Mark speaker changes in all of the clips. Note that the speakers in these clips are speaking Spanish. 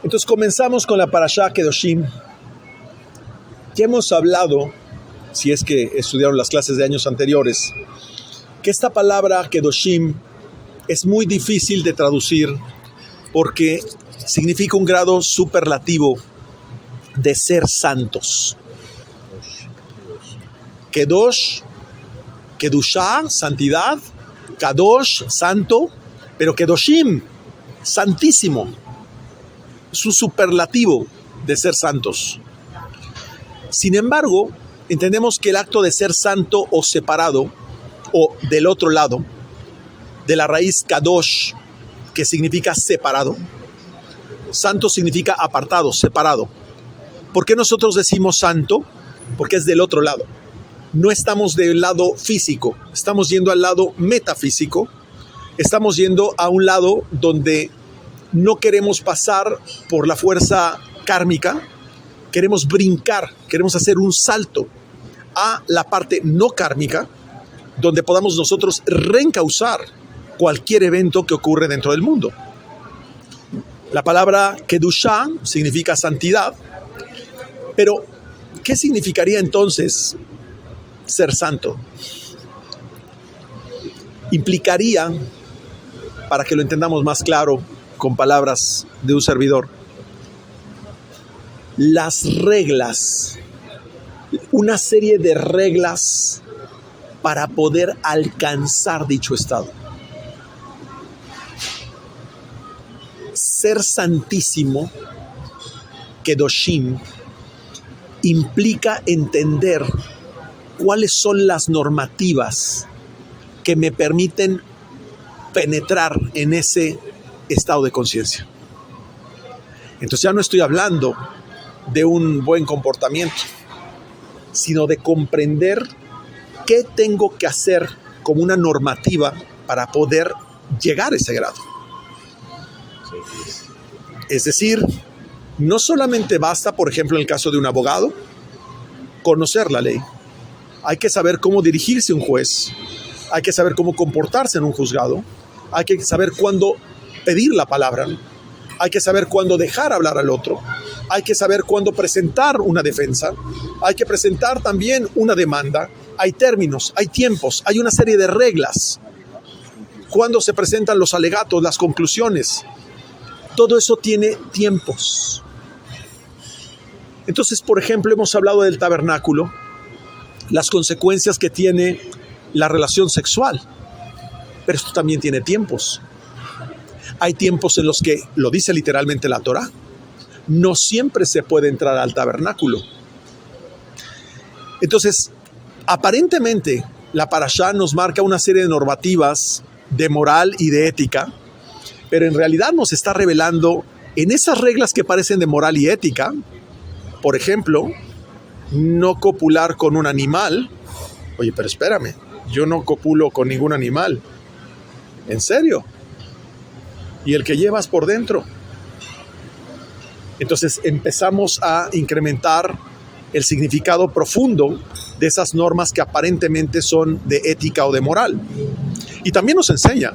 Speaker 1: Entonces comenzamos con la Parashá Kedoshim. Ya hemos hablado, si es que estudiaron las clases de años anteriores, que esta palabra Kedoshim es muy difícil de traducir porque significa un grado superlativo de ser santos. Kedosh, Kedushá, santidad, Kadosh, santo, pero Kedoshim, santísimo. Es un superlativo de ser santos. Sin embargo, entendemos que el acto de ser santo o separado, o del otro lado, de la raíz Kadosh, que significa separado, santo significa apartado, separado. ¿Por qué nosotros decimos santo? Porque es del otro lado. No estamos del lado físico, estamos yendo al lado metafísico, estamos yendo a un lado donde no queremos pasar por la fuerza kármica, queremos brincar, queremos hacer un salto a la parte no kármica, donde podamos nosotros reencauzar cualquier evento que ocurre dentro del mundo. La palabra Kedushá significa santidad, pero ¿qué significaría entonces ser santo? Implicaría, para que lo entendamos más claro, con palabras de un servidor, las reglas, una serie de reglas para poder alcanzar dicho estado. Ser santísimo, Kedoshim, implica entender cuáles son las normativas que me permiten penetrar en ese estado de conciencia. Entonces ya no estoy hablando de un buen comportamiento, sino de comprender qué tengo que hacer como una normativa para poder llegar a ese grado. Es decir, no solamente basta, por ejemplo, en el caso de un abogado, conocer la ley. Hay que saber cómo dirigirse a un juez, hay que saber cómo comportarse en un juzgado, hay que saber cuándo pedir la palabra, hay que saber cuándo dejar hablar al otro, hay que saber cuándo presentar una defensa, hay que presentar también una demanda, hay términos, hay tiempos, hay una serie de reglas, cuándo se presentan los alegatos, las conclusiones, todo eso tiene tiempos. Entonces, por ejemplo, hemos hablado del tabernáculo, las consecuencias que tiene la relación sexual, pero esto también tiene tiempos. Hay tiempos en los que, lo dice literalmente la Torá, no siempre se puede entrar al tabernáculo. Entonces, aparentemente, la Parashá nos marca una serie de normativas de moral y de ética, pero en realidad nos está revelando en esas reglas que parecen de moral y ética, por ejemplo, no copular con un animal. Oye, pero espérame, yo no copulo con ningún animal. ¿En serio? ¿Y el que llevas por dentro? Entonces empezamos a incrementar el significado profundo de esas normas que aparentemente son de ética o de moral. Y también nos enseña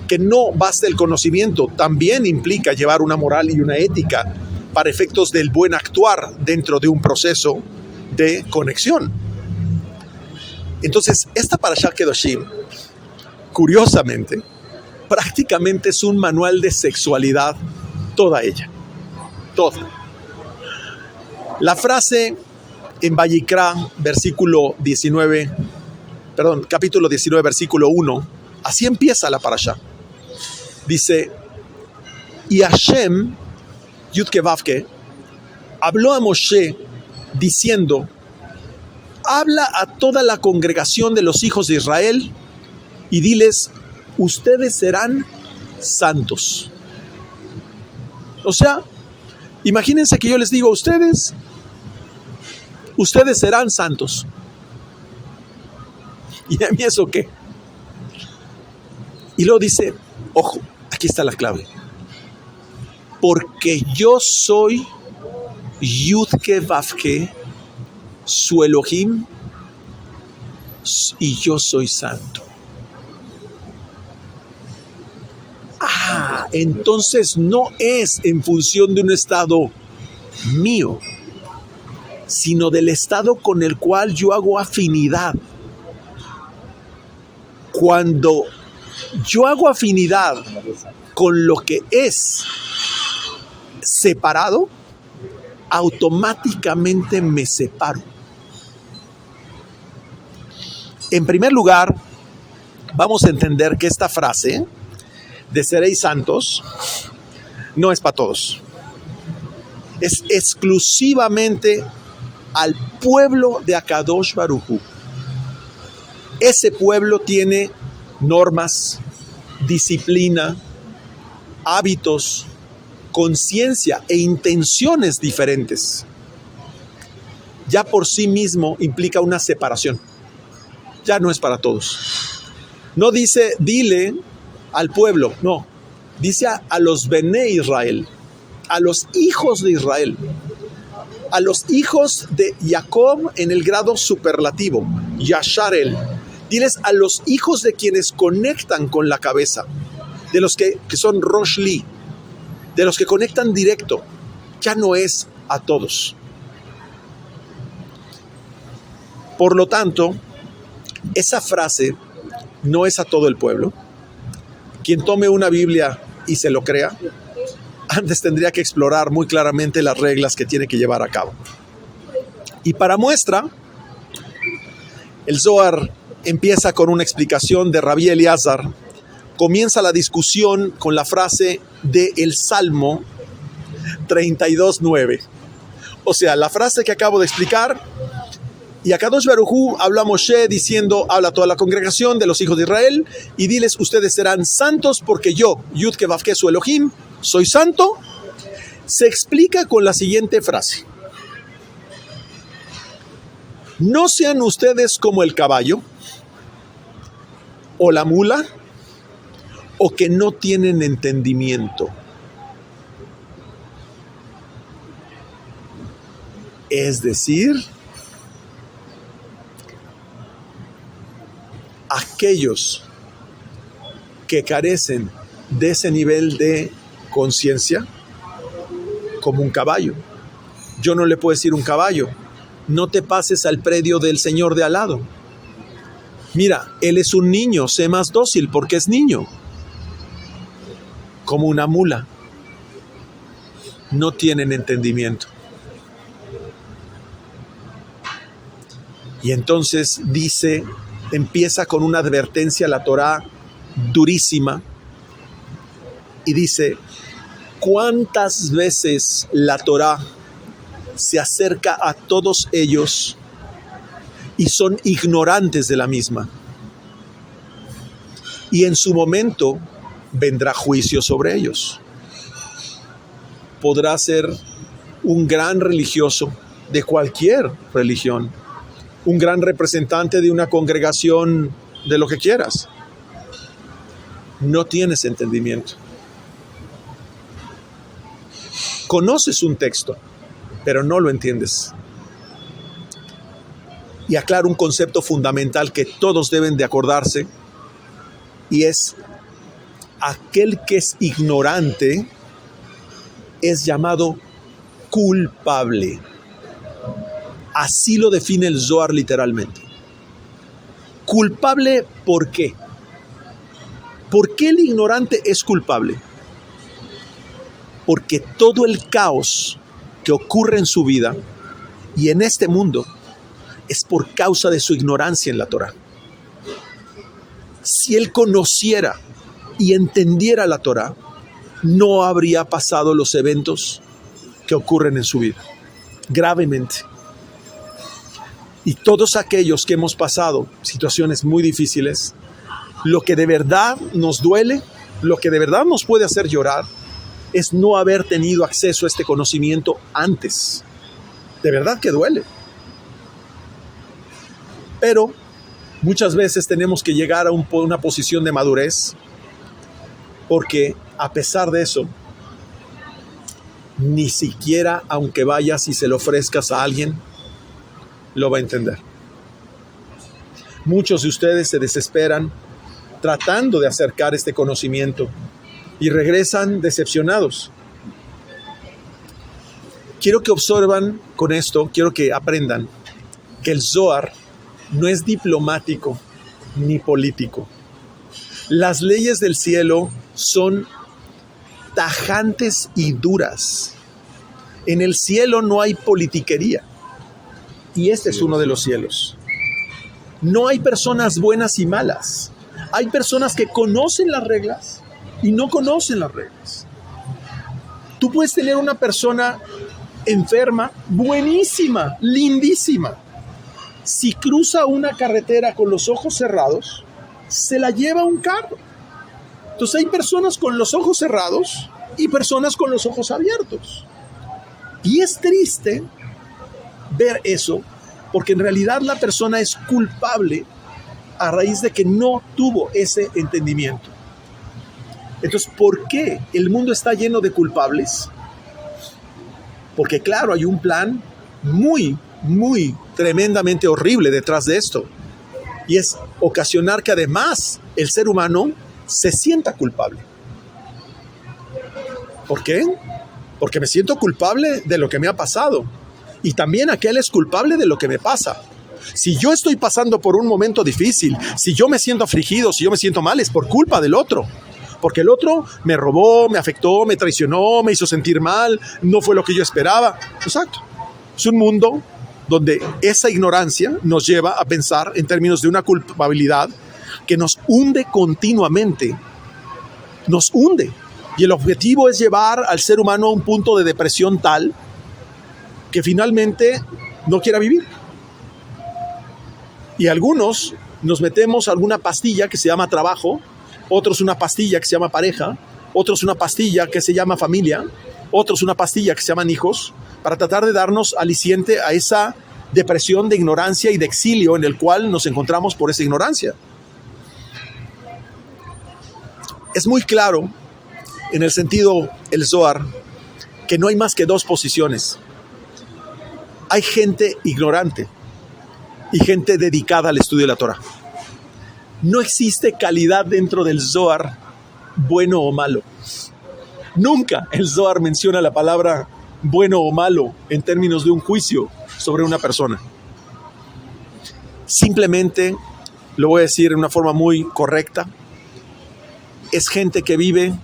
Speaker 1: que no basta el conocimiento, también implica llevar una moral y una ética para efectos del buen actuar dentro de un proceso de conexión. Entonces, esta Parashá Kedoshim, curiosamente, prácticamente es un manual de sexualidad, toda ella, toda. La frase en Vayikra, capítulo 19, versículo 1, así empieza la Parashá. Dice, y Hashem, Yudke Vavke, habló a Moshe diciendo, habla a toda la congregación de los hijos de Israel y diles, ustedes serán santos. O sea, imagínense que yo les digo a ustedes serán santos. ¿Y a mí eso qué? Y luego dice, ojo, aquí está la clave. Porque yo soy Yudke Vavke, su Elohim, y yo soy santo. entonces no es en función de un estado mío, sino del estado con el cual yo hago afinidad. Cuando yo hago afinidad con lo que es separado, automáticamente me separo. En primer lugar, vamos a entender que esta frase de seréis santos no es para todos. Es exclusivamente al pueblo de Akadosh Baruj Hu. Ese pueblo tiene normas, disciplina, hábitos, conciencia e intenciones diferentes. Ya por sí mismo implica una separación. Ya no es para todos. No dice, dile al pueblo, no. Dice a los Bené Israel, a los hijos de Israel, a los hijos de Jacob en el grado superlativo, Yasharel. Diles a los hijos de quienes conectan con la cabeza, de los que son Rosh Li, de los que conectan directo. Ya no es a todos. Por lo tanto, esa frase no es a todo el pueblo. Quien tome una Biblia y se lo crea, antes tendría que explorar muy claramente las reglas que tiene que llevar a cabo. Y para muestra, el Zohar empieza con una explicación de Rabbi Eliezer. Comienza la discusión con la frase del Salmo 32:9. O sea, la frase que acabo de explicar. Y a Kadosh Baruj Hu habla Moshe diciendo, habla a toda la congregación de los hijos de Israel y diles, ustedes serán santos porque yo, Yud Ke Vav Ke su Elohim, soy santo. Se explica con la siguiente frase. No sean ustedes como el caballo o la mula o que no tienen entendimiento. Es decir, aquellos que carecen de ese nivel de conciencia, como un caballo. Yo no le puedo decir a un caballo, no te pases al predio del señor de al lado. Mira, él es un niño, sé más dócil porque es niño. Como una mula. No tienen entendimiento. Y entonces dice, empieza con una advertencia a la Torá durísima y dice, ¿cuántas veces la Torá se acerca a todos ellos y son ignorantes de la misma? Y en su momento vendrá juicio sobre ellos. Podrá ser un gran religioso de cualquier religión, un gran representante de una congregación de lo que quieras. No tienes entendimiento. Conoces un texto, pero no lo entiendes. Y aclaro un concepto fundamental que todos deben de acordarse, y es aquel que es ignorante es llamado culpable. Así lo define el Zohar literalmente. ¿Culpable por qué? ¿Por qué el ignorante es culpable? Porque todo el caos que ocurre en su vida y en este mundo es por causa de su ignorancia en la Torá. Si él conociera y entendiera la Torá, no habría pasado los eventos que ocurren en su vida, gravemente. Y todos aquellos que hemos pasado situaciones muy difíciles, lo que de verdad nos duele, lo que de verdad nos puede hacer llorar, es no haber tenido acceso a este conocimiento antes. De verdad que duele. Pero muchas veces tenemos que llegar a una posición de madurez, porque a pesar de eso, ni siquiera aunque vayas y se lo ofrezcas a alguien, lo va a entender. Muchos de ustedes se desesperan tratando de acercar este conocimiento y regresan decepcionados. Quiero que observan con esto, quiero que aprendan que el Zohar no es diplomático ni político. Las leyes del cielo son tajantes y duras. En el cielo no hay politiquería. Y este es uno de los cielos. No hay personas buenas y malas. Hay personas que conocen las reglas y no conocen las reglas. Tú puedes tener una persona enferma, buenísima, lindísima. Si cruza una carretera con los ojos cerrados, se la lleva un carro. Entonces hay personas con los ojos cerrados y personas con los ojos abiertos. Y es triste ver eso, porque en realidad la persona es culpable a raíz de que no tuvo ese entendimiento. Entonces, ¿por qué el mundo está lleno de culpables? Porque claro, hay un plan muy tremendamente horrible detrás de esto. Y es ocasionar que además el ser humano se sienta culpable. ¿Por qué? Porque me siento culpable de lo que me ha pasado. Y también aquel es culpable de lo que me pasa. Si yo estoy pasando por un momento difícil, si yo me siento afligido, si yo me siento mal, es por culpa del otro. Porque el otro me robó, me afectó, me traicionó, me hizo sentir mal, no fue lo que yo esperaba. Exacto. Es un mundo donde esa ignorancia nos lleva a pensar en términos de una culpabilidad que nos hunde continuamente. Nos hunde. Y el objetivo es llevar al ser humano a un punto de depresión tal que finalmente no quiera vivir. Y algunos nos metemos alguna pastilla que se llama trabajo, otros una pastilla que se llama pareja, otros una pastilla que se llama familia, otros una pastilla que se llaman hijos, para tratar de darnos aliciente a esa depresión de ignorancia y de exilio en el cual nos encontramos por esa ignorancia. Es muy claro, en el sentido el Zohar, que no hay más que dos posiciones. Hay gente ignorante y gente dedicada al estudio de la Torah. No existe calidad dentro del Zohar bueno o malo. Nunca el Zohar menciona la palabra bueno o malo en términos de un juicio sobre una persona. Simplemente, lo voy a decir de una forma muy correcta, es gente que vive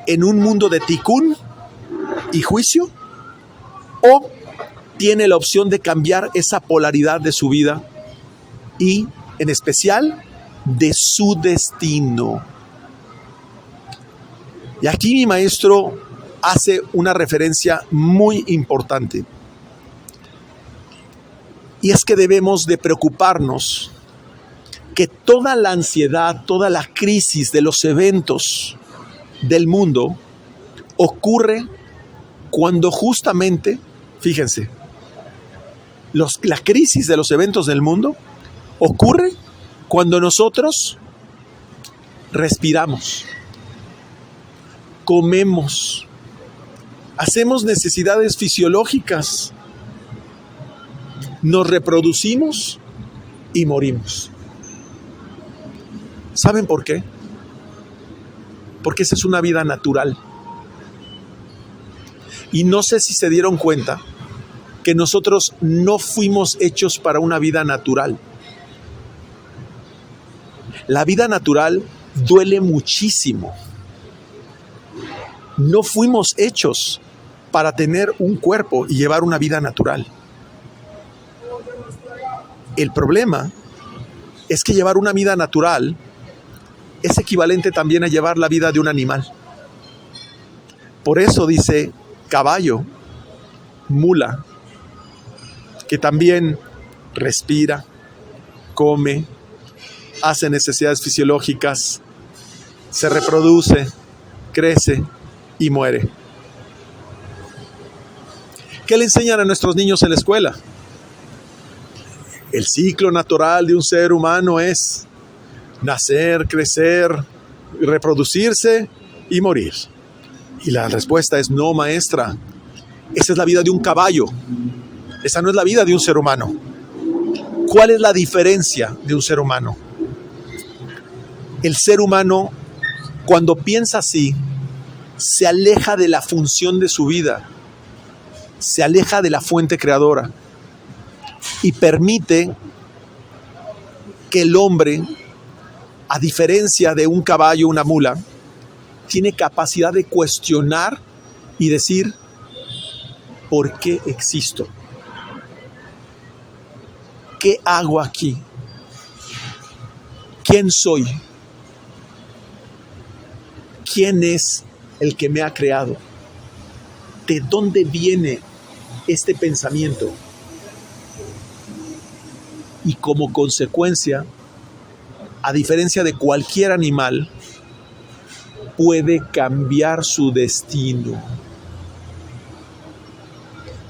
Speaker 1: en un mundo de tikkun y juicio, o tiene la opción de cambiar esa polaridad de su vida y, en especial, de su destino. Y aquí mi maestro hace una referencia muy importante. Y es que debemos de preocuparnos que toda la ansiedad, toda la crisis de los eventos del mundo ocurre cuando justamente, fíjense, la crisis de los eventos del mundo ocurre cuando nosotros respiramos, comemos, hacemos necesidades fisiológicas, nos reproducimos y morimos. ¿Saben por qué? Porque esa es una vida natural. Y no sé si se dieron cuenta que nosotros no fuimos hechos para una vida natural. La vida natural duele muchísimo. No fuimos hechos para tener un cuerpo y llevar una vida natural. El problema es que llevar una vida natural es equivalente también a llevar la vida de un animal. Por eso dice caballo, mula, que también respira, come, hace necesidades fisiológicas, se reproduce, crece y muere. ¿Qué le enseñan a nuestros niños en la escuela? El ciclo natural de un ser humano es nacer, crecer, reproducirse y morir. Y la respuesta es no, maestra. Esa es la vida de un caballo. Esa no es la vida de un ser humano. ¿Cuál es la diferencia de un ser humano? El ser humano, cuando piensa así, se aleja de la función de su vida, se aleja de la fuente creadora y permite que el hombre, a diferencia de un caballo, una mula, tiene capacidad de cuestionar y decir, ¿por qué existo? ¿Qué hago aquí? ¿Quién soy? ¿Quién es el que me ha creado? ¿De dónde viene este pensamiento? Y como consecuencia, a diferencia de cualquier animal, puede cambiar su destino.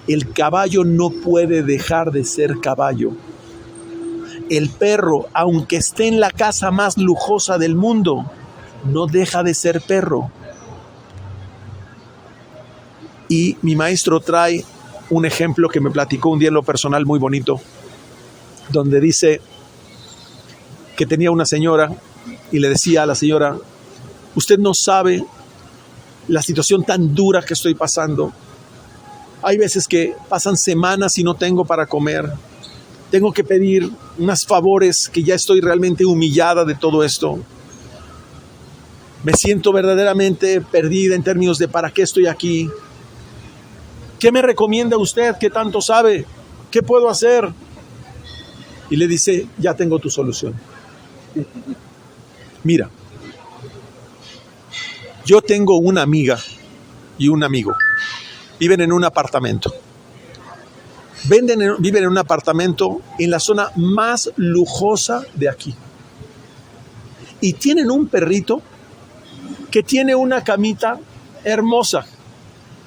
Speaker 1: El caballo no puede dejar de ser caballo. El perro, aunque esté en la casa más lujosa del mundo, no deja de ser perro. Y mi maestro trae un ejemplo que me platicó un día en lo personal muy bonito, donde dice que tenía una señora y le decía a la señora, usted no sabe la situación tan dura que estoy pasando. Hay veces que pasan semanas y no tengo para comer. Tengo que pedir unos favores que ya estoy realmente humillada de todo esto. Me siento verdaderamente perdida en términos de ¿para qué estoy aquí? ¿Qué me recomienda usted? ¿Qué tanto sabe? ¿Qué puedo hacer? Y le dice, ya tengo tu solución. Mira, yo tengo una amiga y un amigo. Viven en un apartamento. Viven en un apartamento en la zona más lujosa de aquí. Y tienen un perrito que tiene una camita hermosa,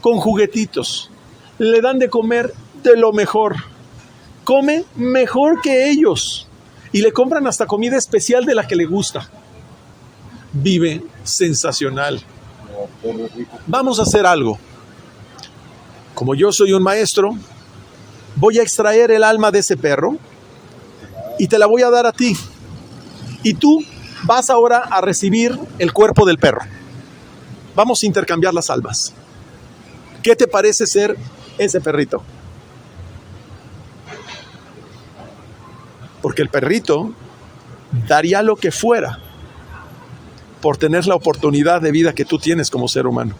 Speaker 1: con juguetitos. Le dan de comer de lo mejor. Come mejor que ellos. Y le compran hasta comida especial de la que le gusta. Vive sensacional. Vamos a hacer algo. Como yo soy un maestro, voy a extraer el alma de ese perro y te la voy a dar a ti. Y tú vas ahora a recibir el cuerpo del perro. Vamos a intercambiar las almas. ¿Qué te parece ser ese perrito? Porque el perrito daría lo que fuera por tener la oportunidad de vida que tú tienes como ser humano.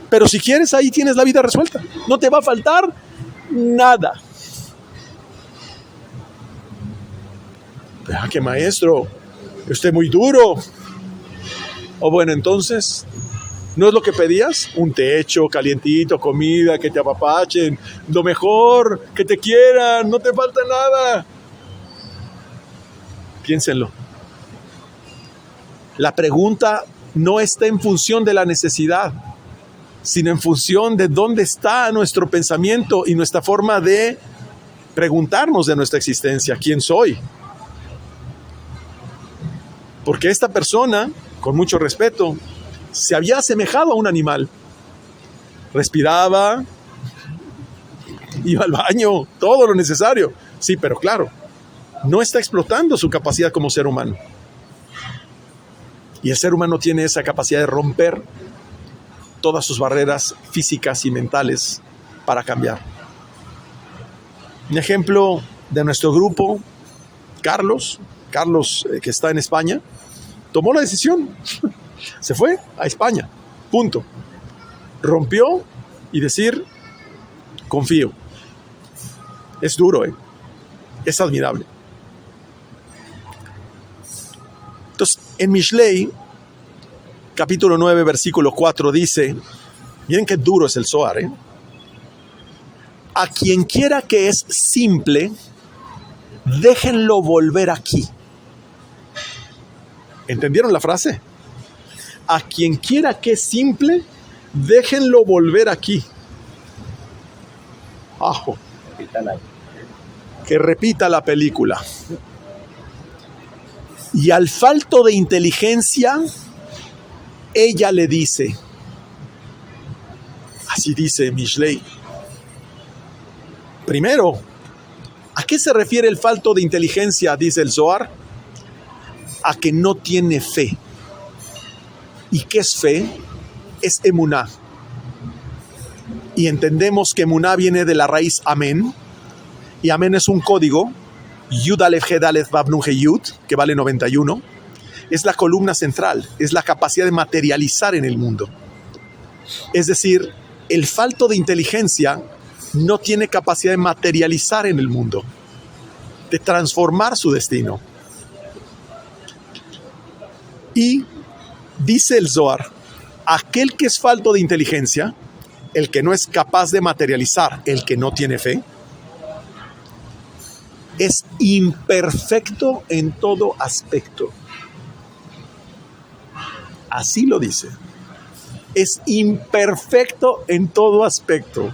Speaker 1: Pero si quieres, ahí tienes la vida resuelta. No te va a faltar nada. ¡Qué maestro! Usted muy duro. O bueno, entonces, ¿no es lo que pedías? Un techo calientito, comida, que te apapachen, lo mejor, que te quieran, no te falta nada. Piénsenlo. La pregunta no está en función de la necesidad, sino en función de dónde está nuestro pensamiento y nuestra forma de preguntarnos de nuestra existencia. ¿Quién soy? Porque esta persona, con mucho respeto, se había asemejado a un animal. Respiraba, iba al baño, todo lo necesario. Sí, pero claro, no está explotando su capacidad como ser humano. Y el ser humano tiene esa capacidad de romper todas sus barreras físicas y mentales para cambiar. Un ejemplo de nuestro grupo, Carlos, que está en España, tomó la decisión. Se fue a España. Punto. Rompió y decir, confío. Es duro, es admirable. Entonces, en Mishlei, capítulo 9, versículo 4, dice, miren qué duro es el Zohar, a quien quiera que es simple, déjenlo volver aquí. ¿Entendieron la frase? A quien quiera que es simple, déjenlo volver aquí. Ajo. Que repita la película. Y al falto de inteligencia, ella le dice, así dice Mishlei. Primero, ¿a qué se refiere el falto de inteligencia? Dice el Zohar. A que no tiene fe. ¿Y qué es fe? es emuná. Y entendemos que emuná viene de la raíz amén. Y amén es un código. Yud Alef He Dalef Vav Nun He Yud, que vale 91. Es la columna central. Es la capacidad de materializar en el mundo. Es decir, el falto de inteligencia no tiene capacidad de materializar en el mundo, de transformar su destino. Y dice el Zohar, aquel que es falto de inteligencia, el que no es capaz de materializar, el que no tiene fe, es imperfecto en todo aspecto. Así lo dice. Es imperfecto en todo aspecto.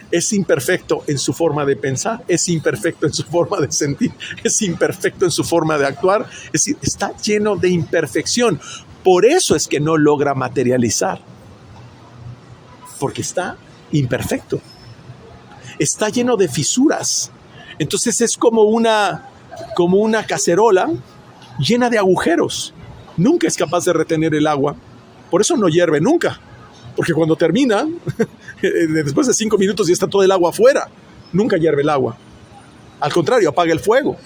Speaker 1: Es imperfecto en su forma de pensar, es imperfecto en su forma de sentir, es imperfecto en su forma de actuar. Es decir, está lleno de imperfección. Por eso es que no logra materializar. Porque está imperfecto. Está lleno de fisuras. Entonces es como una cacerola llena de agujeros. Nunca es capaz de retener el agua. Por eso no hierve nunca. Porque cuando termina, después de 5 minutos ya está todo el agua afuera. Nunca hierve el agua. Al contrario, apaga el fuego.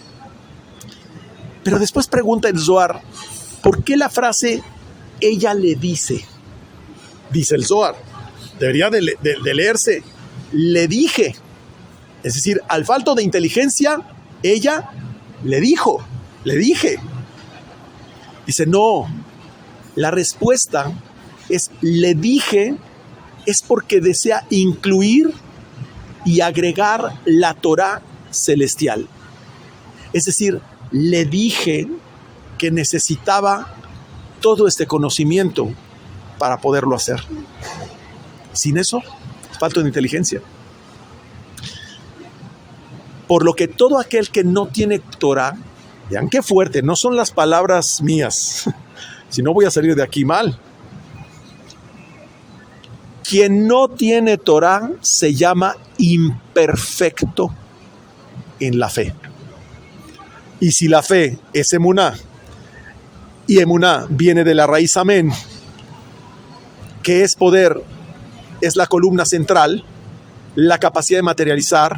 Speaker 1: Pero después pregunta el Zohar, ¿por qué la frase ella le dice? Dice el Zohar, debería de leerse, le dije. Es decir, al falto de inteligencia, ella le dijo, le dije. Dice, no, la respuesta es le dije, es porque desea incluir y agregar la Torá celestial. Es decir, le dije que necesitaba todo este conocimiento para poderlo hacer. Sin eso, falta de inteligencia. Por lo que todo aquel que no tiene Torá, vean qué fuerte, no son las palabras mías, si no voy a salir de aquí mal. Quien no tiene Torá se llama imperfecto en la fe. Y si la fe es emuná, y emuná viene de la raíz amén, que es poder, es la columna central, la capacidad de materializar,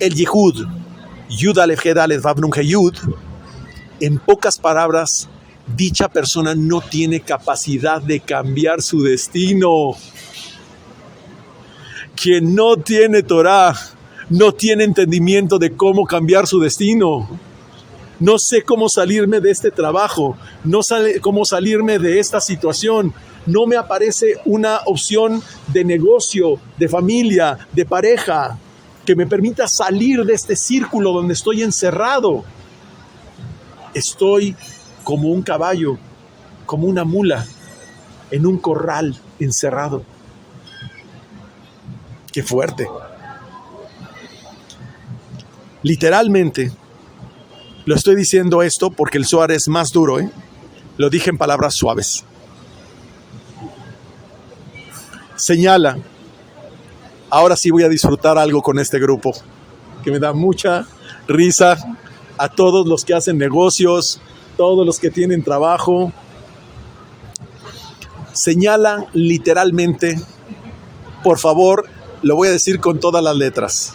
Speaker 1: el yihud, yud alef he dalef vav nun he yud, en pocas palabras, dicha persona no tiene capacidad de cambiar su destino. Quien no tiene Torá, no tiene entendimiento de cómo cambiar su destino. No sé cómo salirme de este trabajo, no sé cómo salirme de esta situación. No me aparece una opción de negocio, de familia, de pareja, que me permita salir de este círculo donde estoy encerrado. Estoy como un caballo, como una mula, en un corral encerrado. ¡Qué fuerte! Literalmente, lo estoy diciendo esto porque el Zohar es más duro, Lo dije en palabras suaves. Señala, ahora sí voy a disfrutar algo con este grupo, que me da mucha risa, a todos los que hacen negocios, todos los que tienen trabajo. Señala literalmente, por favor, lo voy a decir con todas las letras.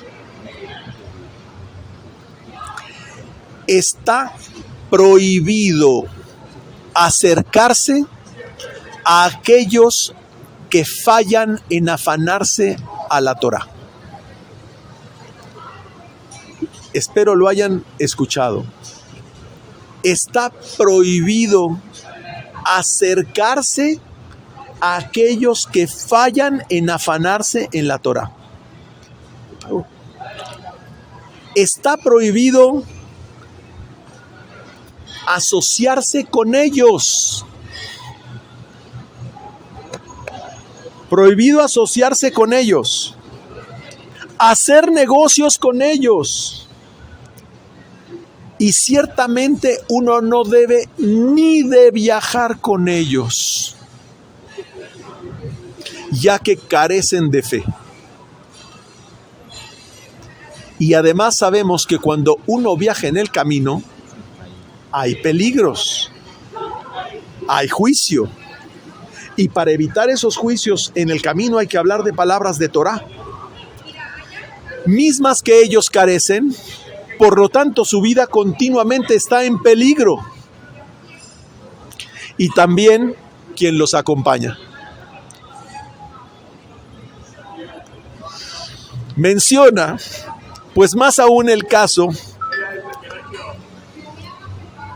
Speaker 1: Está prohibido acercarse a aquellos que fallan en afanarse a la Torá. Espero lo hayan escuchado. Está prohibido acercarse a aquellos que fallan en afanarse en la Torá. Está prohibido asociarse con ellos. Prohibido asociarse con ellos. Hacer negocios con ellos. Y ciertamente uno no debe ni de viajar con ellos, ya que carecen de fe. Y además sabemos que cuando uno viaja en el camino, hay peligros, hay juicio. Y para evitar esos juicios en el camino hay que hablar de palabras de Torah, mismas que ellos carecen, por lo tanto su vida continuamente está en peligro. Y también quien los acompaña. Menciona, pues más aún el caso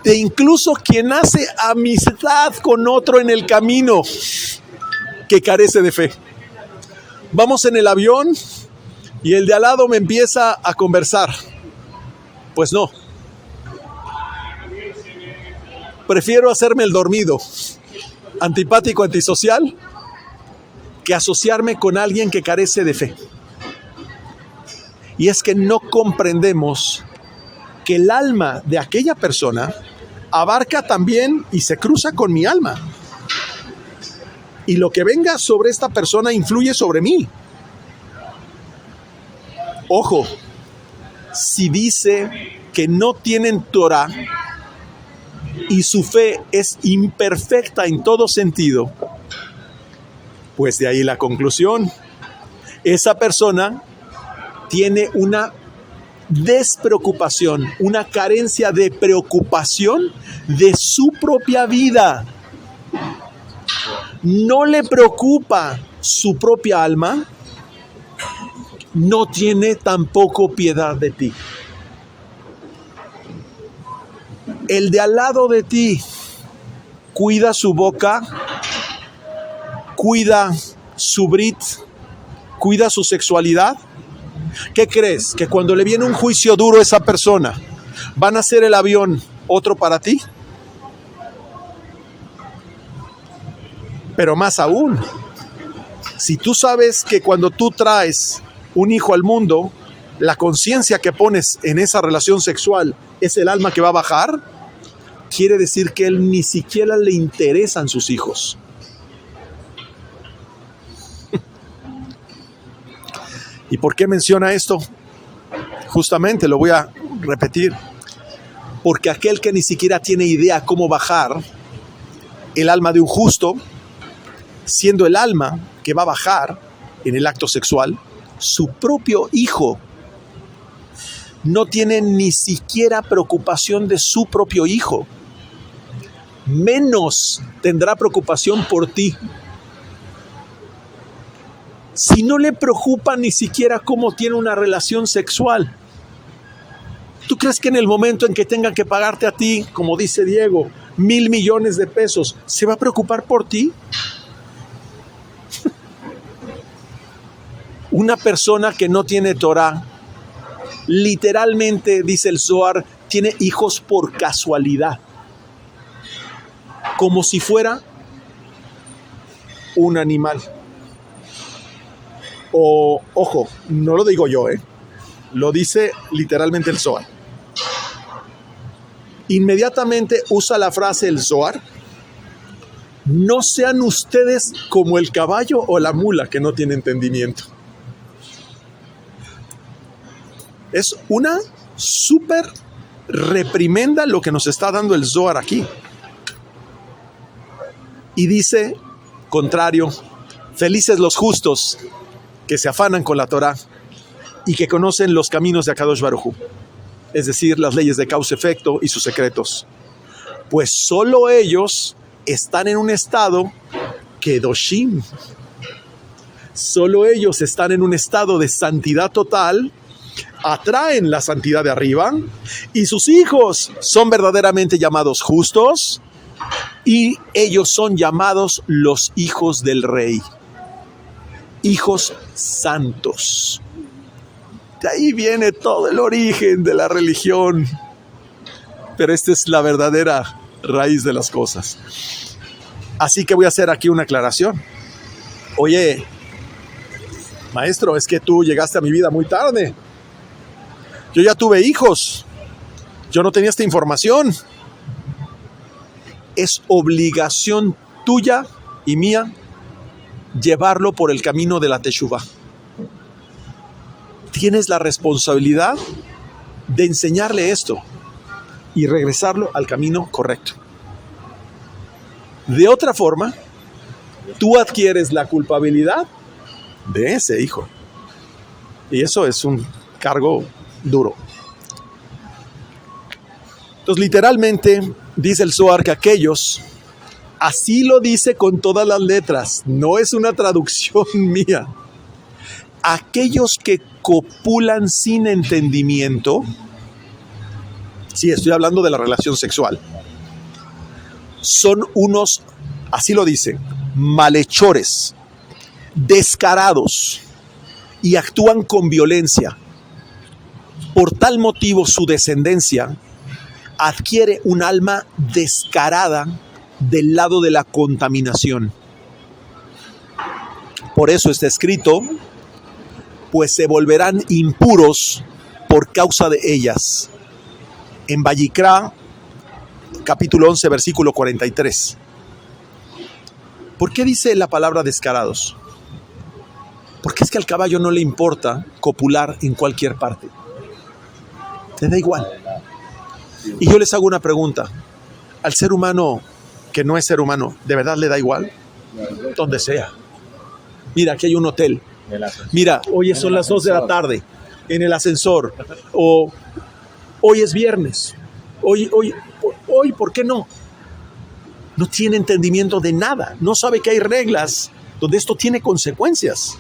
Speaker 1: de incluso quien hace amistad con otro en el camino que carece de fe. Vamos en el avión y el de al lado me empieza a conversar. Pues no. Prefiero hacerme el dormido, antipático, antisocial, que asociarme con alguien que carece de fe. Y es que no comprendemos que el alma de aquella persona abarca también y se cruza con mi alma. Y lo que venga sobre esta persona influye sobre mí. Ojo, si dice que no tienen Torah y su fe es imperfecta en todo sentido, pues de ahí la conclusión. Esa persona tiene una despreocupación, una carencia de preocupación de su propia vida. No le preocupa su propia alma, no tiene tampoco piedad de ti. El de al lado de ti cuida su boca, cuida su brit, cuida su sexualidad. ¿Qué crees? ¿Que cuando le viene un juicio duro a esa persona, van a hacer el avión otro para ti? Pero más aún, si tú sabes que cuando tú traes un hijo al mundo, la conciencia que pones en esa relación sexual es el alma que va a bajar, quiere decir que él ni siquiera le interesan sus hijos. ¿Y por qué menciona esto? Justamente lo voy a repetir. Porque aquel que ni siquiera tiene idea cómo bajar el alma de un justo, siendo el alma que va a bajar en el acto sexual, su propio hijo no tiene ni siquiera preocupación de su propio hijo. Menos tendrá preocupación por ti. Si no le preocupa ni siquiera cómo tiene una relación sexual, ¿tú crees que en el momento en que tengan que pagarte a ti, como dice Diego, 1,000 millones de pesos, se va a preocupar por ti? Una persona que no tiene Torah, literalmente, dice el Zohar, tiene hijos por casualidad, como si fuera un animal. O, ojo, no lo digo yo, lo dice literalmente el Zohar. Inmediatamente usa la frase el Zohar: no sean ustedes como el caballo o la mula que no tiene entendimiento. Es una súper reprimenda lo que nos está dando el Zohar aquí. Y dice, contrario, felices los justos que se afanan con la Torah y que conocen los caminos de Akadosh Baruj Hu, es decir, las leyes de causa-efecto y sus secretos, pues solo ellos están en un estado kedoshim, solo ellos están en un estado de santidad total, atraen la santidad de arriba, y sus hijos son verdaderamente llamados justos, y ellos son llamados los hijos del rey, hijos santos. De ahí viene todo el origen de la religión, pero esta es la verdadera raíz de las cosas. Así que voy a hacer aquí una aclaración. Oye, maestro, es que tú llegaste a mi vida muy tarde. Yo ya tuve hijos. Yo no tenía esta información. Es obligación tuya y mía llevarlo por el camino de la Teshuvah. Tienes la responsabilidad de enseñarle esto y regresarlo al camino correcto. De otra forma, tú adquieres la culpabilidad de ese hijo. Y eso es un cargo duro. Entonces, literalmente, dice el Zohar que aquellos, así lo dice con todas las letras, no es una traducción mía, aquellos que copulan sin entendimiento, sí, estoy hablando de la relación sexual, son unos, así lo dice, malhechores, descarados y actúan con violencia. Por tal motivo su descendencia adquiere un alma descarada del lado de la contaminación. Por eso está escrito, pues se volverán impuros por causa de ellas. En Vayikra, capítulo 11, versículo 43. ¿Por qué dice la palabra descarados? Porque es que al caballo no le importa copular en cualquier parte. Le da igual. Y yo les hago una pregunta. Al ser humano que no es ser humano, ¿de verdad le da igual? Donde sea. Mira, aquí hay un hotel. Mira, hoy son las 2 de la tarde en el ascensor. O hoy es viernes. Hoy, ¿por qué no? No tiene entendimiento de nada. No sabe que hay reglas donde esto tiene consecuencias.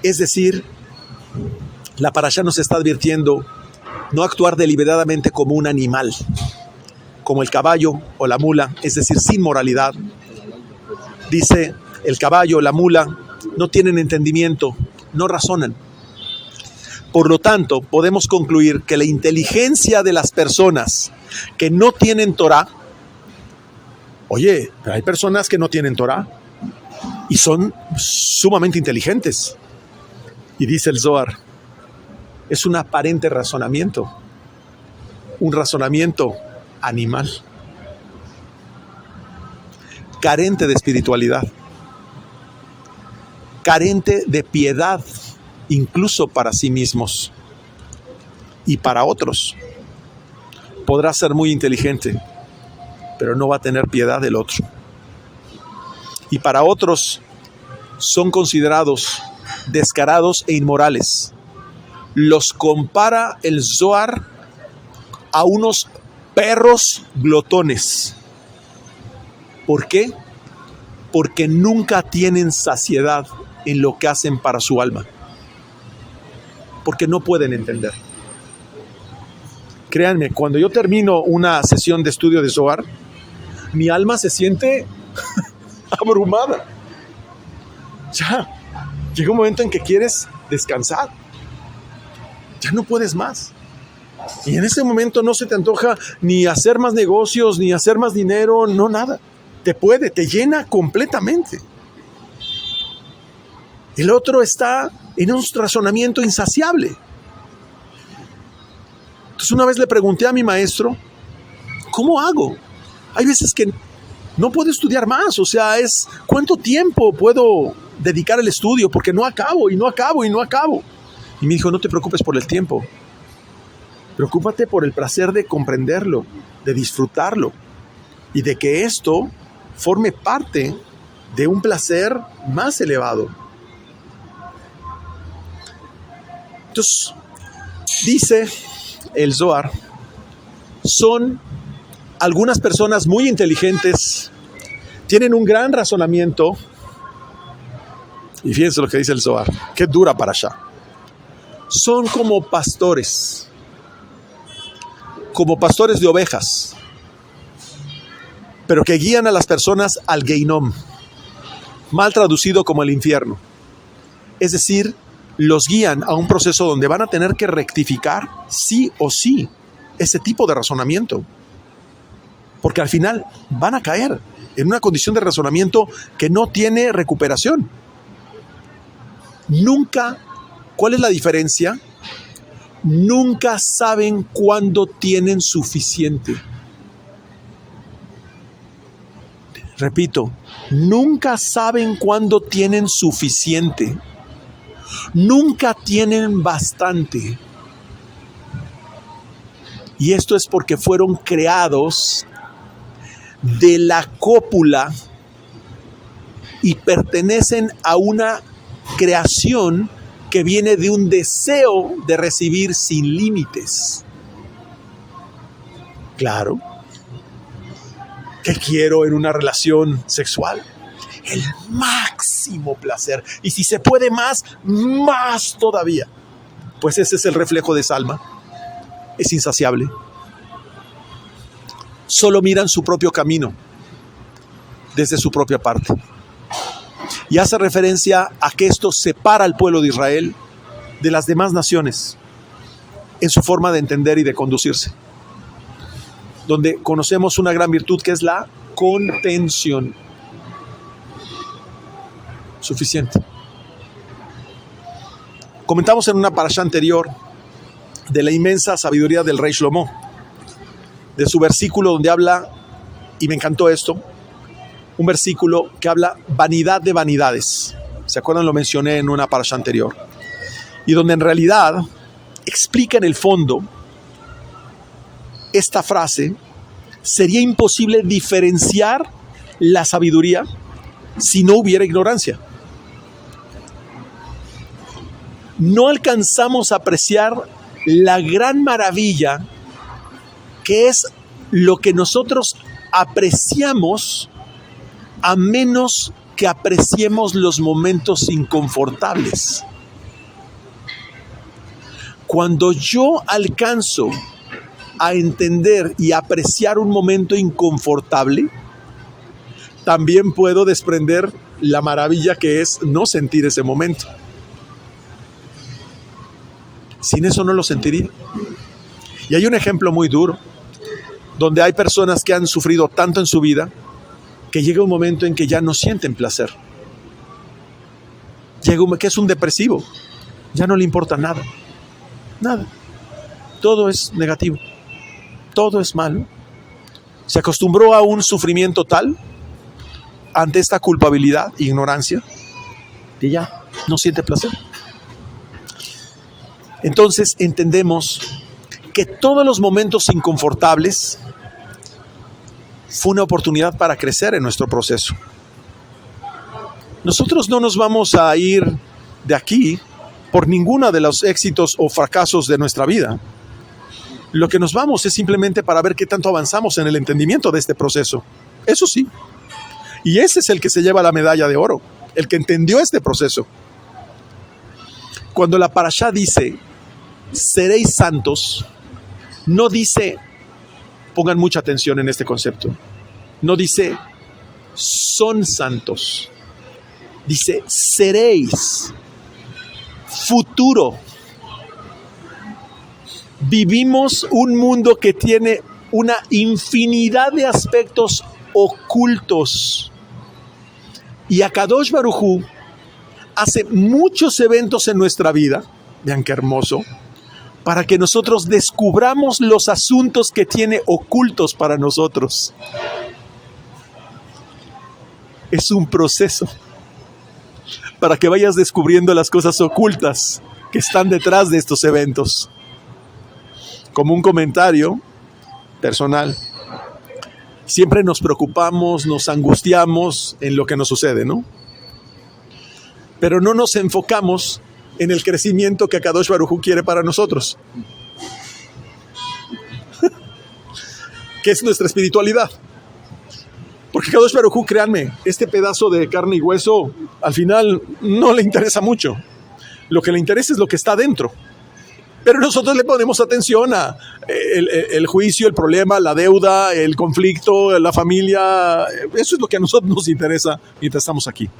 Speaker 1: Es decir, la parashá nos está advirtiendo no actuar deliberadamente como un animal, como el caballo o la mula, es decir, sin moralidad. Dice, el caballo o la mula no tienen entendimiento, no razonan. Por lo tanto, podemos concluir que la inteligencia de las personas que no tienen Torah, oye, pero hay personas que no tienen Torah y son sumamente inteligentes. Y dice el Zohar, es un aparente razonamiento, un razonamiento animal, carente de espiritualidad, carente de piedad, incluso para sí mismos y para otros. Podrá ser muy inteligente, pero no va a tener piedad del otro. Y para otros son considerados descarados e inmorales. Los compara el Zohar a unos perros glotones. ¿Por qué? Porque nunca tienen saciedad en lo que hacen para su alma. Porque no pueden entender. Créanme, cuando yo termino una sesión de estudio de Zohar, mi alma se siente abrumada. Ya, llega un momento en que quieres descansar. Ya no puedes más. Y en ese momento no se te antoja ni hacer más negocios, ni hacer más dinero, no nada. Te llena completamente. El otro está en un razonamiento insaciable. Entonces una vez le pregunté a mi maestro, ¿cómo hago? Hay veces que no puedo estudiar más, o sea, ¿cuánto tiempo puedo dedicar al estudio? Porque no acabo, y no acabo, y no acabo. Y me dijo, no te preocupes por el tiempo. Preocúpate por el placer de comprenderlo, de disfrutarlo, y de que esto forme parte de un placer más elevado. Entonces, dice el Zohar, son algunas personas muy inteligentes, tienen un gran razonamiento, y fíjense lo que dice el Zohar, qué dura para allá. Son como pastores de ovejas, pero que guían a las personas al Geinom, mal traducido como el infierno. Es decir, los guían a un proceso donde van a tener que rectificar sí o sí ese tipo de razonamiento, porque al final van a caer en una condición de razonamiento que no tiene recuperación. Nunca, ¿cuál es la diferencia? Nunca saben cuándo tienen suficiente. Repito, nunca saben cuándo tienen suficiente. Nunca tienen bastante. Y esto es porque fueron creados de la cópula y pertenecen a una creación que viene de un deseo de recibir sin límites. Claro. ¿Qué quiero en una relación sexual? El máximo placer. Y si se puede más, más todavía. Pues ese es el reflejo de esa alma. Es insaciable. Solo miran su propio camino desde su propia parte. Y hace referencia a que esto separa al pueblo de Israel de las demás naciones en su forma de entender y de conducirse. Donde conocemos una gran virtud que es la contención. Suficiente. Comentamos en una parashá anterior de la inmensa sabiduría del rey Shlomo, de su versículo donde habla, y me encantó esto, un versículo que habla vanidad de vanidades. ¿Se acuerdan? Lo mencioné en una parashá anterior. Y donde en realidad explica en el fondo esta frase. Sería imposible diferenciar la sabiduría si no hubiera ignorancia. No alcanzamos a apreciar la gran maravilla que es lo que nosotros apreciamos a menos que apreciemos los momentos inconfortables. Cuando yo alcanzo a entender y apreciar un momento inconfortable, también puedo desprender la maravilla que es no sentir ese momento. Sin eso no lo sentiría. Y hay un ejemplo muy duro, donde hay personas que han sufrido tanto en su vida, que llega un momento en que ya no sienten placer. Que es un depresivo, ya no le importa nada. Nada. Todo es negativo. Todo es malo. Se acostumbró a un sufrimiento tal ante esta culpabilidad, ignorancia, que ya no siente placer. Entonces entendemos que todos los momentos inconfortables fue una oportunidad para crecer en nuestro proceso. Nosotros no nos vamos a ir de aquí por ninguno de los éxitos o fracasos de nuestra vida. Lo que nos vamos es simplemente para ver qué tanto avanzamos en el entendimiento de este proceso. Eso sí. Y ese es el que se lleva la medalla de oro, el que entendió este proceso. Cuando la parashá dice, seréis santos, no dice, pongan mucha atención en este concepto, no dice, son santos. Dice, seréis. Futuro. Vivimos un mundo que tiene una infinidad de aspectos ocultos. Y Akadosh Baruj Hu hace muchos eventos en nuestra vida, vean qué hermoso, para que nosotros descubramos los asuntos que tiene ocultos para nosotros. Es un proceso para que vayas descubriendo las cosas ocultas que están detrás de estos eventos. Como un comentario personal, siempre nos preocupamos, nos angustiamos en lo que nos sucede, ¿no? Pero no nos enfocamos en el crecimiento que Akadosh Baruj Hu quiere para nosotros, que es nuestra espiritualidad. Porque Akadosh Baruj Hu, créanme, este pedazo de carne y hueso al final no le interesa mucho. Lo que le interesa es lo que está dentro. Pero nosotros le ponemos atención a el juicio, el problema, la deuda, el conflicto, la familia. Eso es lo que a nosotros nos interesa mientras estamos aquí.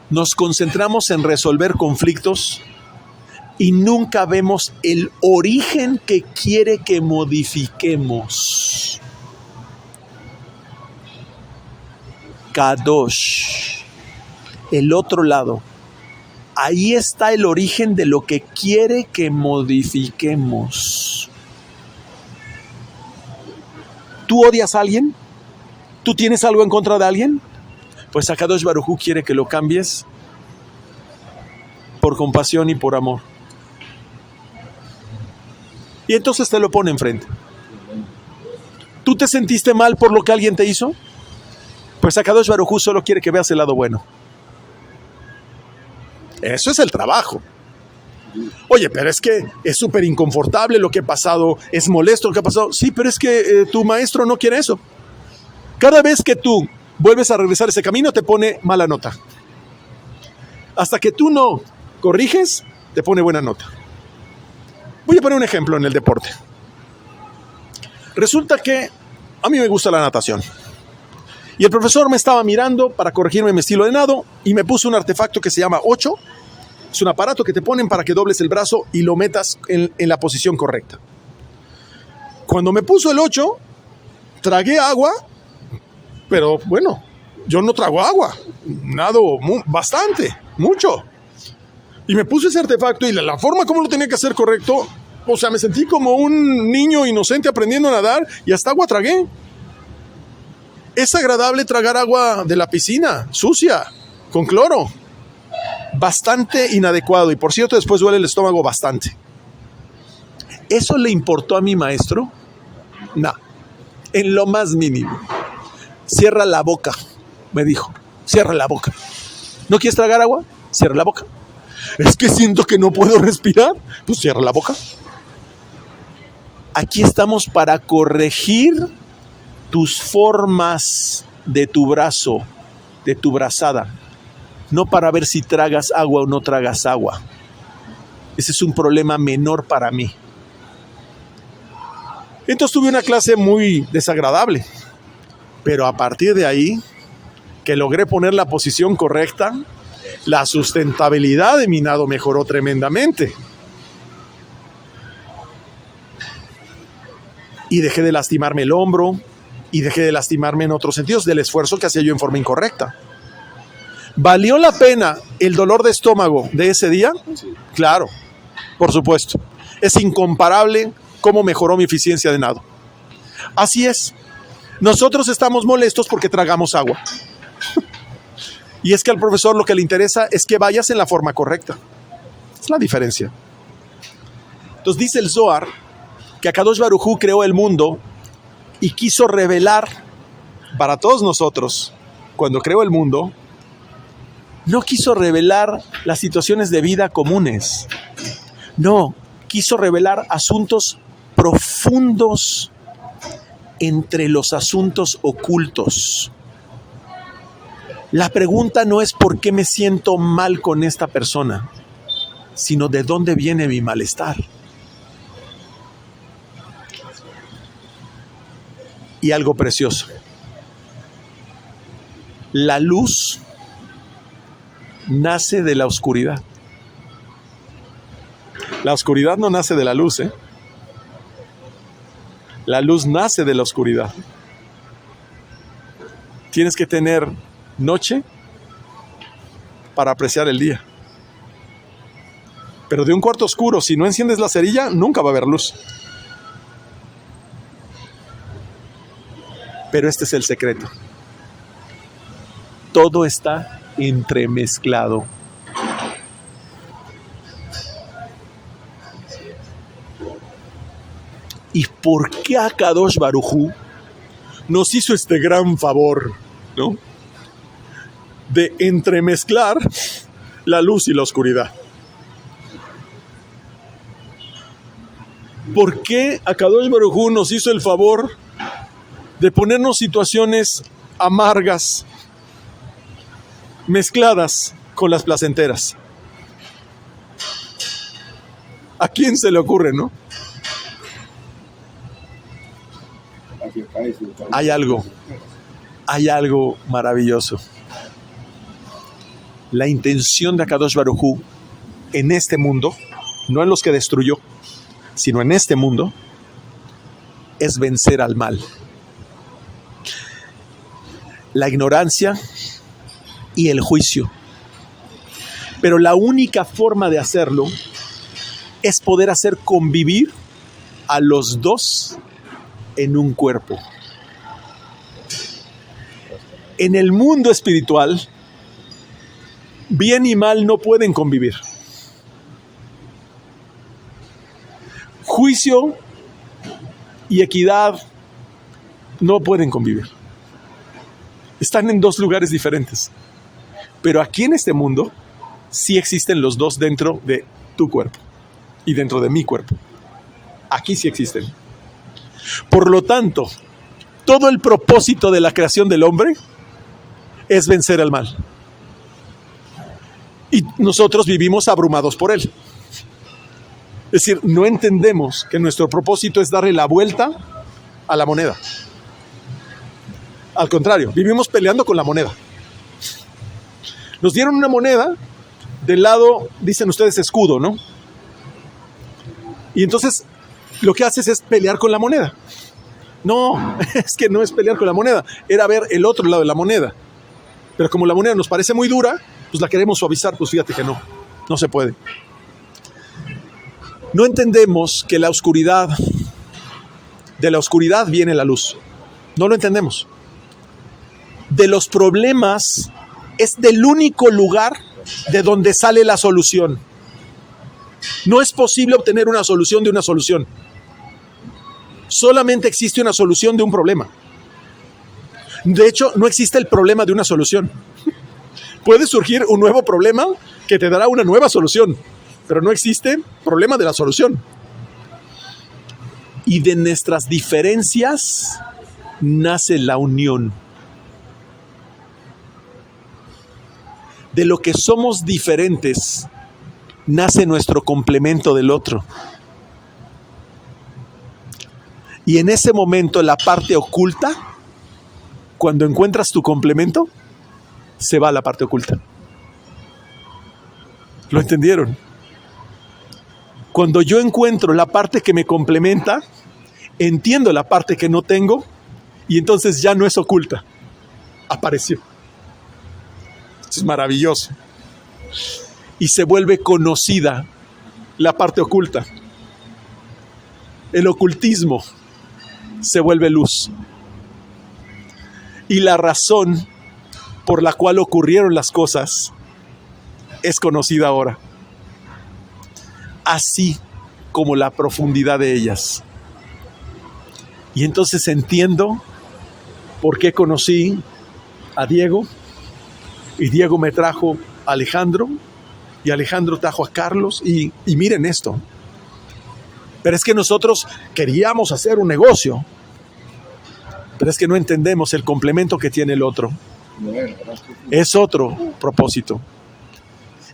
Speaker 1: Nos concentramos en resolver conflictos y nunca vemos el origen que quiere que modifiquemos. Kadosh, el otro lado. Ahí está el origen de lo que quiere que modifiquemos. ¿Tú odias a alguien? ¿Tú tienes algo en contra de alguien? Pues Akadosh Baruj Hu quiere que lo cambies por compasión y por amor. Y entonces te lo pone enfrente. ¿Tú te sentiste mal por lo que alguien te hizo? Pues Akadosh Baruj Hu solo quiere que veas el lado bueno. Eso es el trabajo. Oye, pero es que es súper inconfortable lo que ha pasado, es molesto lo que ha pasado. Sí, pero es que tu maestro no quiere eso. Cada vez que tú vuelves a regresar ese camino, te pone mala nota. Hasta que tú no corriges, te pone buena nota. Voy a poner un ejemplo en el deporte. Resulta que a mí me gusta la natación. Y el profesor me estaba mirando para corregirme mi estilo de nado y me puso un artefacto que se llama 8. Es un aparato que te ponen para que dobles el brazo y lo metas en la posición correcta. Cuando me puso el 8, tragué agua, pero bueno, yo no trago agua, nado bastante, mucho. Y me puse ese artefacto y la forma como lo tenía que hacer correcto, o sea, me sentí como un niño inocente aprendiendo a nadar y hasta agua tragué. Es agradable tragar agua de la piscina, sucia, con cloro. Bastante inadecuado y por cierto después duele el estómago bastante. ¿Eso le importó a mi maestro? No, en lo más mínimo. Cierra la boca, me dijo, cierra la boca. ¿No quieres tragar agua? Cierra la boca. Es que siento que no puedo respirar. Pues cierra la boca. Aquí estamos para corregir tus formas de tu brazo, de tu brazada. No para ver si tragas agua o no tragas agua. Ese es un problema menor para mí. Entonces tuve una clase muy desagradable. Pero a partir de ahí, que logré poner la posición correcta, la sustentabilidad de mi nado mejoró tremendamente. Y dejé de lastimarme el hombro, y dejé de lastimarme en otros sentidos del esfuerzo que hacía yo en forma incorrecta. ¿Valió la pena el dolor de estómago de ese día? Sí. Claro, por supuesto. Es incomparable cómo mejoró mi eficiencia de nado. Así es. Nosotros estamos molestos porque tragamos agua. Y es que al profesor lo que le interesa es que vayas en la forma correcta. Es la diferencia. Entonces dice el Zohar que Akadosh Baruj Hu creó el mundo y quiso revelar para todos nosotros, cuando creó el mundo, no quiso revelar las situaciones de vida comunes. No, quiso revelar asuntos profundos entre los asuntos ocultos. La pregunta no es por qué me siento mal con esta persona, sino de dónde viene mi malestar. Y algo precioso. La luz nace de la oscuridad. La oscuridad no nace de la luz, ¿eh? La luz nace de la oscuridad. Tienes que tener noche para apreciar el día. Pero de un cuarto oscuro, si no enciendes la cerilla, nunca va a haber luz. Pero este es el secreto. Todo está entremezclado. ¿Y por qué Akadosh Baruj Hu nos hizo este gran favor, ¿no?, de entremezclar la luz y la oscuridad? ¿Por qué Akadosh Baruj Hu nos hizo el favor de ponernos situaciones amargas mezcladas con las placenteras? ¿A quién se le ocurre, no? Hay algo maravilloso. La intención de Akadosh Baruj Hu en este mundo, no en los que destruyó, sino en este mundo, es vencer al mal. La ignorancia y el juicio. Pero la única forma de hacerlo es poder hacer convivir a los dos en un cuerpo. En el mundo espiritual, bien y mal no pueden convivir. Juicio y equidad No pueden convivir. Están en dos lugares diferentes. Pero aquí en este mundo sí existen los dos dentro de tu cuerpo y dentro de mi cuerpo. Aquí sí existen. Por lo tanto, todo el propósito de la creación del hombre es vencer al mal. Y nosotros vivimos abrumados por él. Es decir, no entendemos que nuestro propósito es darle la vuelta a la moneda. Al contrario, vivimos peleando con la moneda. Nos dieron una moneda del lado, dicen ustedes, escudo, ¿no? Y entonces lo que haces es pelear con la moneda. No, es que no es pelear con la moneda, era ver el otro lado de la moneda. Pero como la moneda nos parece muy dura, pues la queremos suavizar, pues fíjate que no se puede. No entendemos que de la oscuridad viene la luz. No lo entendemos. De los problemas es del único lugar de donde sale la solución. No es posible obtener una solución de una solución. Solamente existe una solución de un problema. De hecho, no existe el problema de una solución. Puede surgir un nuevo problema que te dará una nueva solución, pero no existe problema de la solución. Y de nuestras diferencias nace la unión. De lo que somos diferentes nace nuestro complemento del otro. Y en ese momento la parte oculta, cuando encuentras tu complemento, se va a la parte oculta. ¿Lo entendieron? Cuando yo encuentro la parte que me complementa, entiendo la parte que no tengo y entonces ya no es oculta. Apareció. Es maravilloso. Y se vuelve conocida la parte oculta. El ocultismo se vuelve luz. Y la razón por la cual ocurrieron las cosas es conocida ahora. Así como la profundidad de ellas. Y entonces entiendo por qué conocí a Diego, y Diego me trajo a Alejandro, y Alejandro trajo a Carlos, y miren esto. Pero es que nosotros queríamos hacer un negocio, pero es que no entendemos el complemento que tiene el otro. Es otro propósito.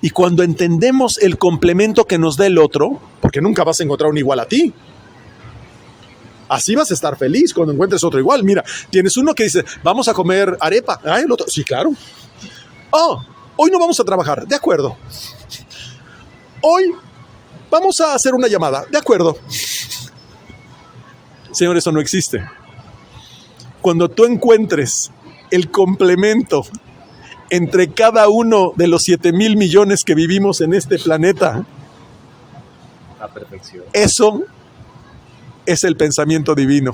Speaker 1: Y cuando entendemos el complemento que nos da el otro, porque nunca vas a encontrar un igual a ti. Así vas a estar feliz cuando encuentres otro igual. Mira, tienes uno que dice, vamos a comer arepa. Ah, el otro, sí, claro. Oh, hoy no vamos a trabajar. De acuerdo. Hoy vamos a hacer una llamada. De acuerdo. Señor, eso no existe. Cuando tú encuentres el complemento entre cada uno de los 7,000 millones que vivimos en este planeta,
Speaker 2: la perfección.
Speaker 1: Eso es el pensamiento divino.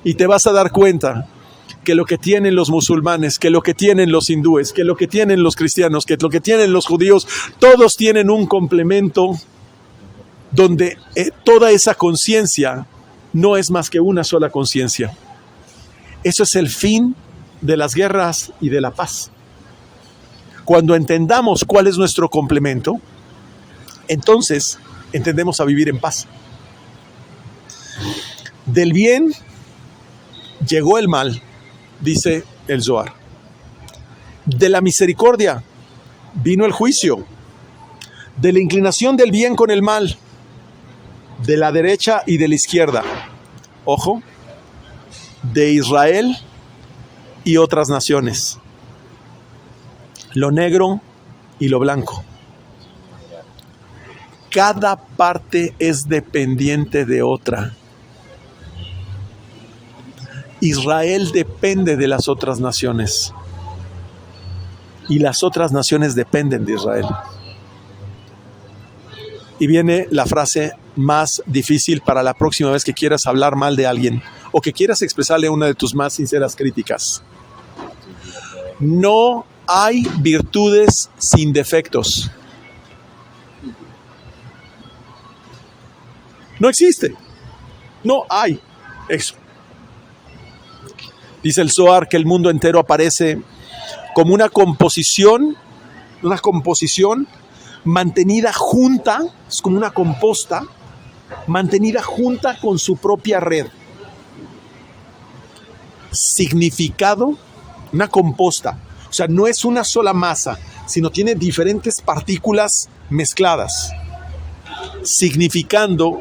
Speaker 1: Y te vas a dar cuenta que lo que tienen los musulmanes, que lo que tienen los hindúes, que lo que tienen los cristianos, que lo que tienen los judíos, todos tienen un complemento donde toda esa conciencia no es más que una sola conciencia. Eso es el fin de las guerras y de la paz. Cuando entendamos cuál es nuestro complemento, entonces entendemos a vivir en paz. Del bien llegó el mal, dice el Zohar. De la misericordia vino el juicio. De la inclinación del bien con el mal, de la derecha y de la izquierda. Ojo, de Israel y otras naciones. Lo negro y lo blanco. Cada parte es dependiente de otra. Israel depende de las otras naciones. Y las otras naciones dependen de Israel. Y viene la frase más difícil para la próxima vez que quieras hablar mal de alguien o que quieras expresarle una de tus más sinceras críticas. No hay virtudes sin defectos. No existe. No hay eso. Dice el Zohar que el mundo entero aparece como una composición mantenida junta, es como una composta, mantenida junta con su propia red. Significado, una composta. O sea, no es una sola masa, sino tiene diferentes partículas mezcladas, significando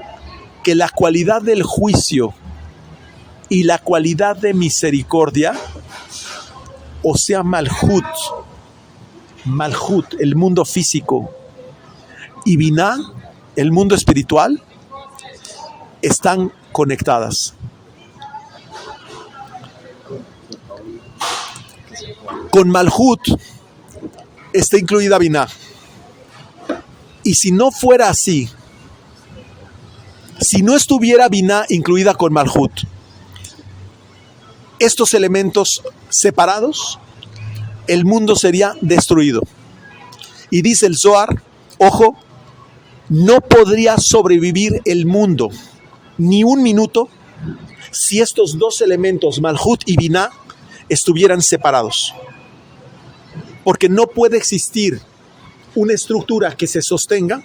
Speaker 1: que la cualidad del juicio y la cualidad de misericordia, o sea, Malhut, el mundo físico, y Binah, el mundo espiritual, están conectadas. Con Malhut está incluida Binah. Y si no fuera así, si no estuviera Binah incluida con Malhut, estos elementos separados, el mundo sería destruido. Y dice el Zohar, ojo, no podría sobrevivir el mundo ni un minuto si estos dos elementos, Malhut y Binah, estuvieran separados. Porque no puede existir una estructura que se sostenga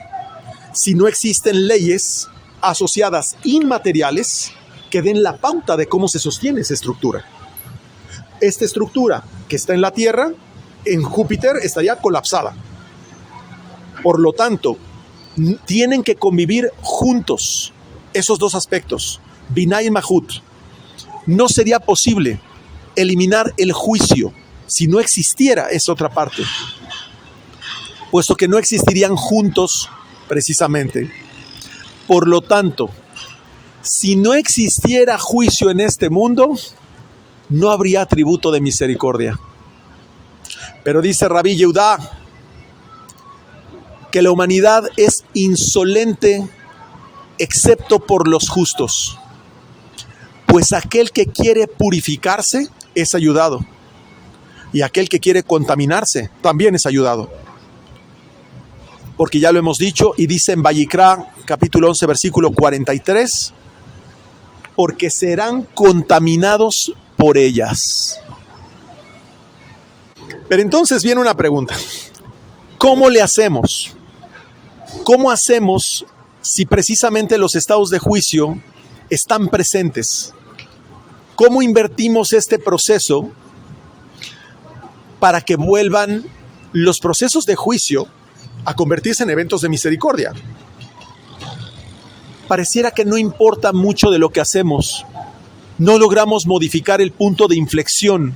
Speaker 1: si no existen leyes asociadas inmateriales que den la pauta de cómo se sostiene esa estructura. Esta estructura que está en la Tierra, en Júpiter estaría colapsada. Por lo tanto, tienen que convivir juntos esos dos aspectos, Binah y Malhut. No sería posible eliminar el juicio si no existiera esa otra parte, puesto que no existirían juntos precisamente. Por lo tanto, si no existiera juicio en este mundo, no habría atributo de misericordia. Pero dice Rabbi Yehudá que la humanidad es insolente excepto por los justos, pues aquel que quiere purificarse es ayudado, y aquel que quiere contaminarse también es ayudado. Porque ya lo hemos dicho, y dice en Vayikra, capítulo 11, versículo 43, porque serán contaminados por ellas. Pero entonces viene una pregunta. ¿Cómo le hacemos? ¿Cómo hacemos si precisamente los estados de juicio están presentes? ¿Cómo invertimos este proceso para que vuelvan los procesos de juicio a convertirse en eventos de misericordia? Pareciera que no importa mucho de lo que hacemos. No logramos modificar el punto de inflexión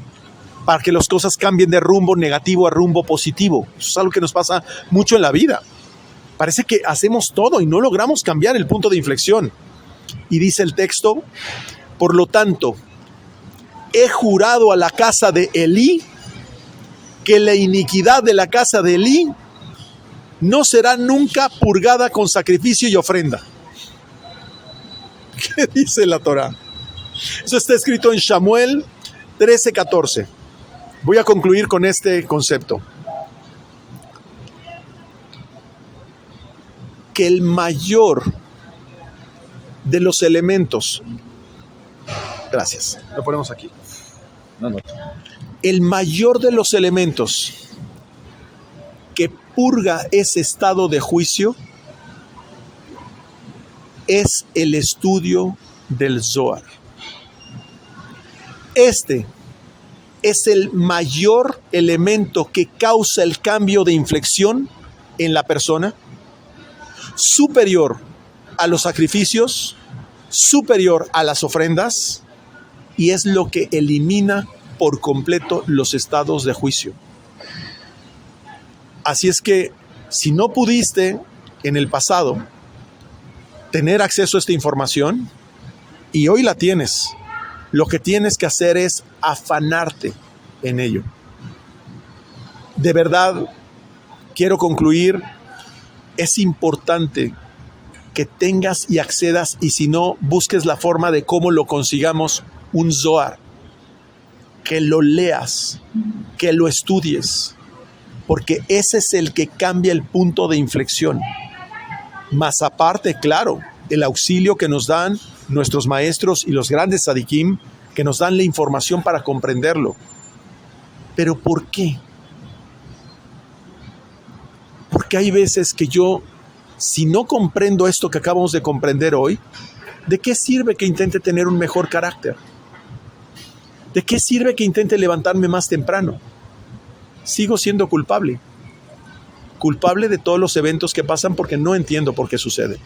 Speaker 1: para que las cosas cambien de rumbo negativo a rumbo positivo. Eso es algo que nos pasa mucho en la vida. Parece que hacemos todo y no logramos cambiar el punto de inflexión. Y dice el texto, por lo tanto, he jurado a la casa de Elí que la iniquidad de la casa de Elí no será nunca purgada con sacrificio y ofrenda. ¿Qué dice la Torá? Eso está escrito en Shamuel 13:14. Voy a concluir con este concepto. Que el mayor de los elementos, gracias, lo ponemos aquí.
Speaker 2: No.
Speaker 1: El mayor de los elementos que purga ese estado de juicio es el estudio del Zohar. Este es el mayor elemento que causa el cambio de inflexión en la persona, superior a los sacrificios, superior a las ofrendas, y es lo que elimina por completo los estados de juicio. Así es que si no pudiste en el pasado tener acceso a esta información y hoy la tienes, lo que tienes que hacer es afanarte en ello. De verdad, quiero concluir, es importante que tengas y accedas, y si no, busques la forma de cómo lo consigamos, un Zohar, que lo leas, que lo estudies, porque ese es el que cambia el punto de inflexión. Más aparte, claro, el auxilio que nos dan nuestros maestros y los grandes tzadikim que nos dan la información para comprenderlo. ¿Pero por qué? Porque hay veces que yo, si no comprendo esto que acabamos de comprender hoy, ¿de qué sirve que intente tener un mejor carácter? ¿De qué sirve que intente levantarme más temprano? Sigo siendo culpable. Culpable de todos los eventos que pasan porque no entiendo por qué sucede.